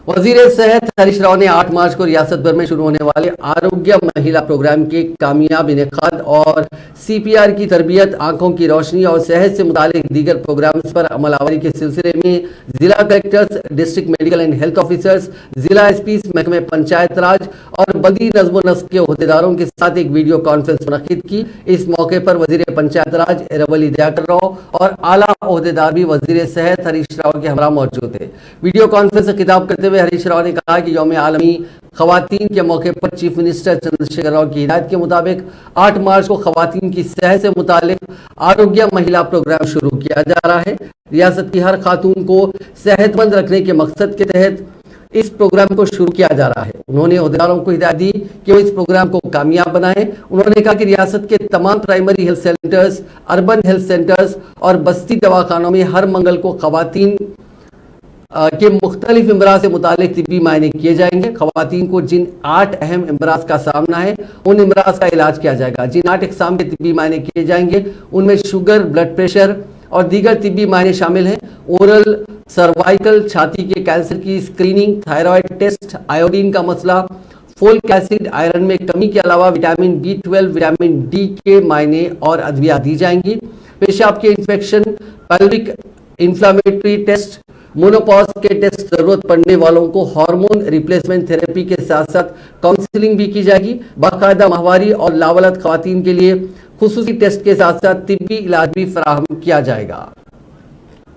وزیر صحت ہریش راؤ نے 8 مارچ کو ریاست بھر میں شروع ہونے والے آروگیہ مہیلا پروگرام کے کامیاب انعقاد اور سی پی آر کی تربیت، آنکھوں کی روشنی اور صحت سے متعلق دیگر پروگرامز پر عمل آوری کے سلسلے میں ضلع collectors, district medical and health officers, ضلع ایس پیز، محکمہ پنچایت راج اور بلدی نظم و نسق کے عہدیداروں کے ساتھ ایک ویڈیو کانفرنس منعقد کی۔ اس موقع پر وزیر پنچایت راج ایراولی دیاکر راؤ اور اعلیٰ عہدیدار بھی وزیر صحت ہریش راؤ کے ہمراہ موجود تھے۔ ویڈیو کانفرنس سے خطاب کرتے ہوئے ہریش راؤ نے کہا کہ یوم عالمی خواتین کے موقع پر چیف منسٹر چندر شیکھر راؤ کی ہدایت کے مطابق 8 مارچ کو خواتین کی صحت سے متعلق آروگیہ مہیلا پروگرام شروع کیا جا رہا ہے۔ ریاست کی ہر خاتون کو صحت مند رکھنے کے مقصد کے تحت اس پروگرام کو شروع کیا جا رہا ہے۔ انہوں نے عہدیداروں کو ہدایت دی کہ وہ اس پروگرام کو کامیاب بنائیں۔ انہوں نے کہا کہ ریاست کے تمام primary health centres, urban health centres اور بستی دواخانوں میں ہر منگل کو خواتین کے مختلف امراض سے متعلق طبی معائنے کیے جائیں گے۔ خواتین کو جن 8 اہم امراض کا سامنا ہے ان امراض کا علاج کیا جائے گا۔ جن 8 اقسام کے طبی معائنے کیے جائیں گے ان میں شوگر، بلڈ پریشر اور دیگر طبی معائنے شامل ہیں۔ اورل، سروائیکل، چھاتی کے کینسر کی اسکریننگ، تھائرائیڈ ٹیسٹ، آیوڈین کا مسئلہ، فولک ایسڈ، آئرن میں کمی کے علاوہ وٹامن B12، وٹامن D کے معائنے اور ادویات دی جائیں گی۔ پیشاب کے انفیکشن، پیلوک انفلامیٹری ٹیسٹ، مونوپاز کے ٹیسٹ، ضرورت پڑنے والوں کو ہارمون ریپلیسمنٹ تھراپی کے ساتھ ساتھ کاؤنسلنگ بھی کی جائے گی۔ باقاعدہ ماہواری اور لاولد خواتین کے لیے خصوصی ٹیسٹ کے ساتھ ساتھ طبی علاج بھی فراہم کیا جائے گا۔